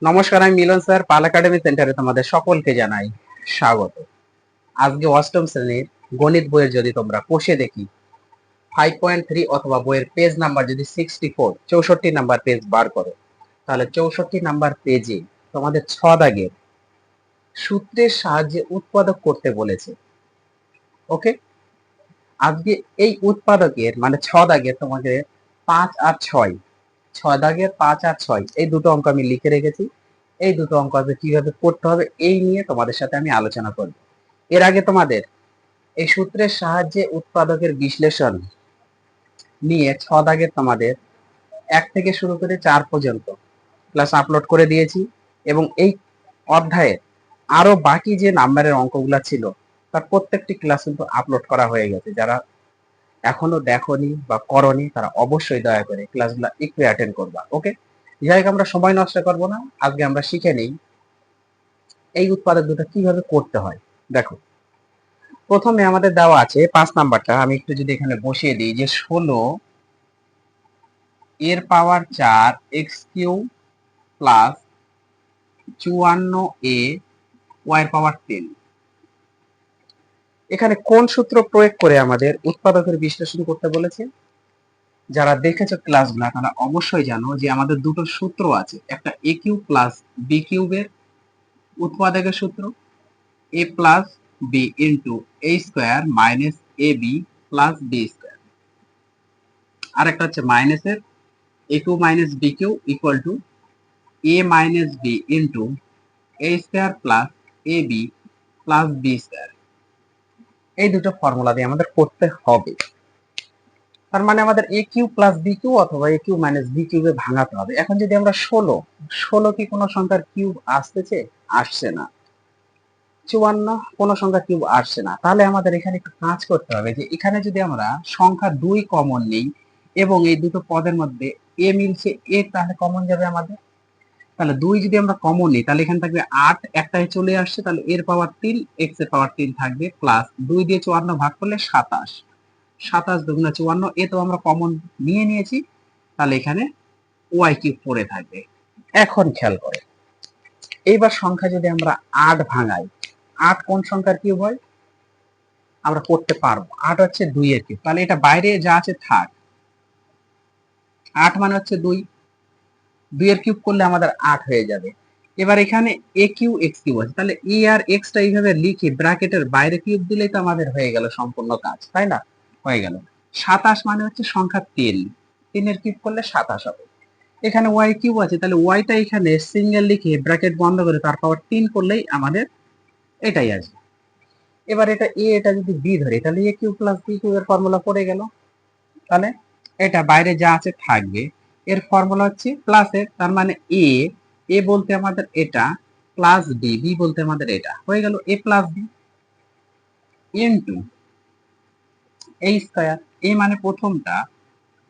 নমস্কার, আমি মিলন স্যার, পাল একাডেমি সেন্টারে তোমাদের সকলকে জানাই স্বাগত। আজকে অষ্টম শ্রেণীর গণিত বইয়ের যদি তোমরা কষে দেখি 5.3 অথবা বইয়ের পেজ নাম্বার যদি 64 নাম্বার পেজ বার করো, তাহলে 64 নাম্বার পেজে তোমাদের 6 দাগের সূত্রের সাহায্যে উৎপাদক করতে বলেছে। ওকে, আজকে এই উৎপাদকের মানে 6 দাগের তোমাদের 5 আর 6, 6 দাগের 5 আর 6 এই দুটো অঙ্ক আমি লিখে রেখেছি। এই দুটো অঙ্ক কিভাবে করতে হবে এই নিয়ে তোমাদের সাথে আমি আলোচনা করব। এর আগে তোমাদের এই সূত্রের সাহায্যে উৎপাদকের বিশ্লেষণ নিয়ে 6 দাগের তোমাদের 1 থেকে শুরু করে 4 পর্যন্ত ক্লাস আপলোড করে দিয়েছি, এবং এই অধ্যায়ে আরো বাকি যে নাম্বারের অঙ্কগুলো ছিল তার প্রত্যেকটি ক্লাস কিন্তু আপলোড করা হয়ে গেছে। যারা এখনো দেখোনি বা করনি তারা অবশ্যই দয়া করে ক্লাসগুলো একটু অ্যাটেন্ড করবা। ওকে, যাই হোক, আমরা সময় নষ্ট করবো না, আজকে আমরা শিখে নেই এই উৎপাদক দুটো কিভাবে করতে হয়। দেখো, প্রথমে আমাদের দেওয়া আছে 5 নাম্বারটা, আমি একটু যদি এখানে বসিয়ে দিই যে 16 এর পাওয়ার 4 x Q plus 54 A Y এর পাওয়ার 10। এখানে কোন সূত্র প্রয়োগ করে আমাদের উৎপাদকের বিশ্লেষণ করতে বলেছে? যারা দেখেছো ক্লাসগুলো তারা অবশ্যই জানো যে আমাদের দুটো সূত্র আছে, একটা এ কিউ প্লাস বি কিউবের উৎপাদকের সূত্র, A plus B into A square minus A B plus B square, আর একটা হচ্ছে মাইনাসের A cube minus B cube equal to A minus B into A square plus A B plus B square. এই দুটো formula দিয়ে আমাদের করতে হবে। তার মানে আমাদের এ কিউ প্লাস বি কিউ অথবা এ কিউ মাইনাস বি কিউবে ভাঙাতে হবে। এখন যদি আমরা 16 কি কোনো সংখ্যার কিউব আসতেছে? আসছে না। 54 কোনো সংখ্যা কিউব আসছে না। তাহলে আমাদের এখানে একটু কাজ করতে হবে যে এখানে যদি আমরা সংখ্যা 2 কমন নিই এবং এই দুটো পদের মধ্যে এ মিলছে এ, তাহলে কমন যাবে আমাদের। তাহলে 2 যদি আমরা কমন নিই তাহলে এখানে থাকবে 8, একটাই চলে আসছে, তাহলে এর পাওয়ার 3 এক্স এর পাওয়ার 3 থাকবে, প্লাস 2 দিয়ে 54 ভাগ করলে 27, 27 দুগুণা 54, এ তো আমরা কমন নিয়ে নিয়েছি, তাহলে এখানে ওয়াই কিউব পড়ে থাকবে। এখন খেয়াল করে, এইবার সংখ্যা যদি আমরা 8 ভাঙাই, 8 কোন সংখ্যার কিউব হয়? আমরা করতে পারবো। 8 হচ্ছে 2 এর কিউব, তাহলে এটা বাইরে যা আছে থাক। 8 মানে হচ্ছে 2, 2 এর কিউব করলে আমাদের 8 হয়ে যাবে। এবার এখানে এ কিউ এক্স কিউব আছে, তাহলে এ আর এক্সটা এইভাবে লিখে ব্র্যাকেটের বাইরে কিউব দিলেই তো আমাদের হয়ে গেল সম্পূর্ণ কাজ, তাই না? হয়ে গেল। 27 মানে হচ্ছে সংখ্যা 3, 3 এর কিউব করলে 27 হবে। এখানে ওয়াই কিউব আছে, তাহলে ওয়াইটা এখানে সিঙ্গেল লিখে ব্র্যাকেট বন্ধ করে তার পাওয়ার 3 করলেই আমাদের এটাই আসবে। এবার এটা এ, এটা যদি বি ধরে, তাহলে এ কিউব প্লাস বি কিউবের ফর্মুলা পড়ে গেল। তাহলে এটা বাইরে যা আছে থাকবে, এর ফর্মুলা হচ্ছে প্লাস এর, তার মানে এ, এ বলতে আমাদের এটা, প্লাস বি, বি বলতে আমাদের এটা, হয়ে গেল a plus B into a square. A মানে প্রথমটা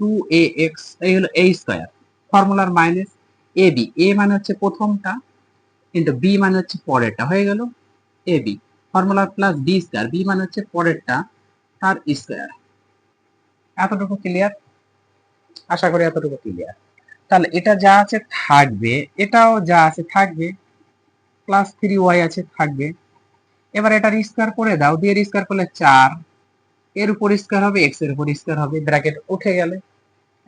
2ax, এই হলো a স্কয়ার, ফর্মুলার মাইনাস এ বি, এ মানে হচ্ছে প্রথমটা ইন্টু বি মানে হচ্ছে পরেরটা, হয়ে গেল এ বি, ফর্মুলার প্লাস বি স্কয়ার, বি মানে হচ্ছে পরেরটা তার স্কয়ার। এতটুকু ক্লিয়ার? আশা করি এতটুকু ক্লিয়ার। তাহলে এটা যা আছে থাকবে, এটাও যা আছে থাকবে, প্লাস 3y আছে থাকবে। এবার এটার স্কয়ার করে দাও, দিয়ে স্কয়ার করলে 4, এর উপর স্কয়ার হবে, এক্স এর উপর স্কয়ার হবে, ব্র্যাকেট উঠে গেলে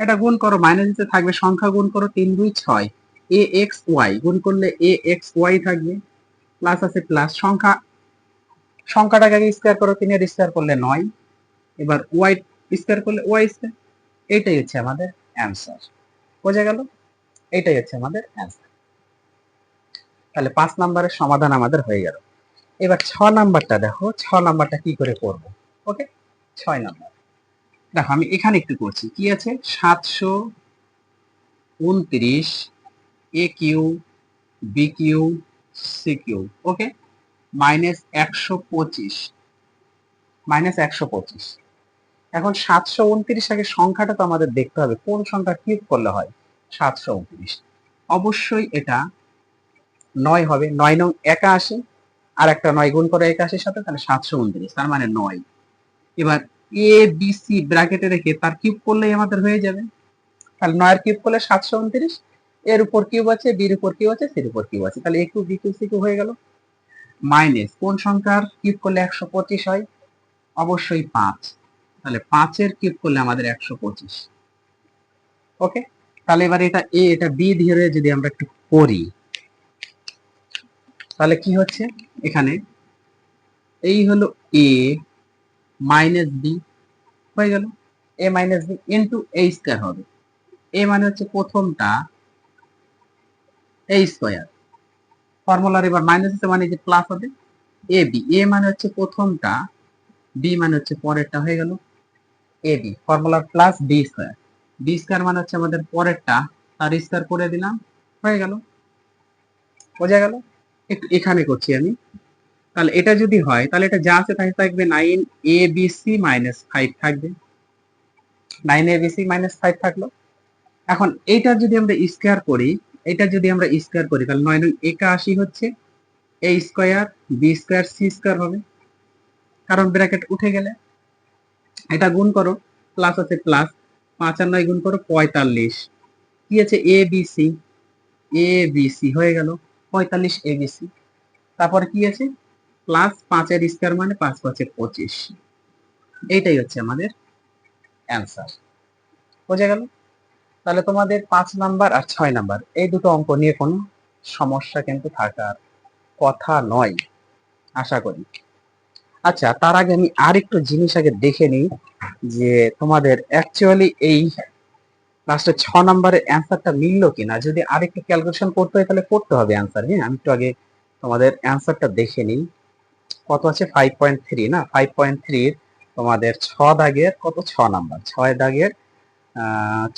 এটা গুণ করো, মাইনাস দিতে থাকবে, সংখ্যা গুণ করো, 3 2 6, এ এক্স ওয়াই গুণ করলে এ এক্স ওয়াই থাকবে, প্লাস আছে প্লাস, সংখ্যাটাকে স্কয়ার করো, 3 এর স্কয়ার করলে 9, এবার ওয়াই স্কয়ার করলে ওয়াই স্কয়ার। এটাই হচ্ছে আমাদের অ্যান্সার। বোঝা গেল? এটাই হচ্ছে আমাদের অ্যান্সার। তাহলে 5 নাম্বারের সমাধান আমাদের হয়ে গেল। এবার 6 নাম্বারটা দেখো, 6 নাম্বারটা কি করে করব। ওকে, 6 নাম্বার দেখো, আমি এখানে একটু করছি, কি আছে 729 a cube b cube c cube, okay, minus 125, minus 125। এখন 729, আগে সংখ্যাটা তো আমাদের দেখতে হবে কোন সংখ্যা কিউব করলে হয় 729। অবশ্যই এটা 9 হবে, 9 নং 81, আর একটা 9 গুণ করে 81 সাথে, তাহলে 729, তার মানে 9। এবার এ বি সি ব্র্যাকেটে রেখে তার কিউব করলেই আমাদের হয়ে যাবে, তাহলে 9 এর কিউব করলে 729, এর উপর কিউব আছে, বির উপর কিউব আছে, সির উপর কিউব আছে, তাহলে a cube b cube c cube হয়ে গেল। মাইনাস কোন সংখ্যার কিউব করলে 125 হয়? অবশ্যই 5, তাহলে 5-এর কিউব করলে আমাদের 125। ওকে, তাহলে এবার এটা এ এটা বি ধরে যদি আমরা একটু করি, তাহলে কি হচ্ছে এখানে, এই হলো এ মাইনাস বি হয়ে গেল, এ minus B into a square হবে। এ মানে হচ্ছে প্রথমটা, এ স্কয়ার ফর্মুলার এবার মাইনাস আছে মানে যে প্লাস হবে, এ বি, এ মানে হচ্ছে প্রথমটা, বি মানে হচ্ছে পরেরটা, হয়ে গেল এ বি ফর্মুলার plus b square, B square মানে হচ্ছে আমাদের পরেরটা, তার স্কয়ার করে দিলাম, হয়ে গেল। বোঝা গেল? একটু এখানে করছি আমি, তাহলে এটা যদি হয় তাহলে এটা যা আছে তাই থাকবে, 9 abc - 5 থাকবে, 9 abc - 5 থাকলো। এখন এইটা যদি আমরা স্কয়ার করি, এটা যদি আমরা স্কয়ার করি তাহলে 9 × 81 হচ্ছে a square B square C square হবে, কারণ ব্র্যাকেট উঠে গেলে। এটা গুণ করো, প্লাস আছে প্লাস, 5 আর 9 গুণ করো 45, কি আছে A B C, A B C হয়ে গেল 45 এবিসি। তারপরে কি আছে প্লাস 5-এর স্কয়ার মানে 5×5=25, এইটাই হচ্ছে আমাদের অ্যান্সার। বোঝা গেল? তাহলে তোমাদের 5 নাম্বার আর 6 নাম্বার এই দুটো অঙ্ক নিয়ে কোনো সমস্যা কিন্তু থাকার কথা নয়, আশা করি। আচ্ছা, তার আগে আমি আরেকটু জিনিস আগে দেখে নিই যে তোমাদের অ্যাকচুয়ালি এই লাস্টে 6 নাম্বারের অ্যান্সারটা মিললো কিনা। যদি আরেকটু ক্যালকুলেশন করতে হয় তাহলে করতে হবে অ্যান্সার। হ্যাঁ, আমি একটু আগে তোমাদের অ্যান্সারটা দেখে নিই। কত আছে 5.3 না, 5.3 তোমাদের 6 দাগের কত 6 নাম্বার, 6 দাগের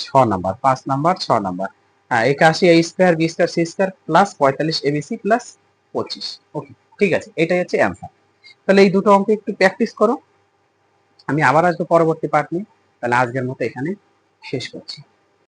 6 নাম্বার, 5 নাম্বার 6 নাম্বার। হ্যাঁ, 81 a square B square C square plus 45 abc plus 25। Okay, ঠিক আছে, এটাই হচ্ছে অ্যান্সার। তাহলে এই দুটো অঙ্ক একটু প্র্যাকটিস করো, আমি আবার আসবো পরবর্তী পার্ট নিয়ে। তাহলে আজকের মতো এখানে শেষ করছি।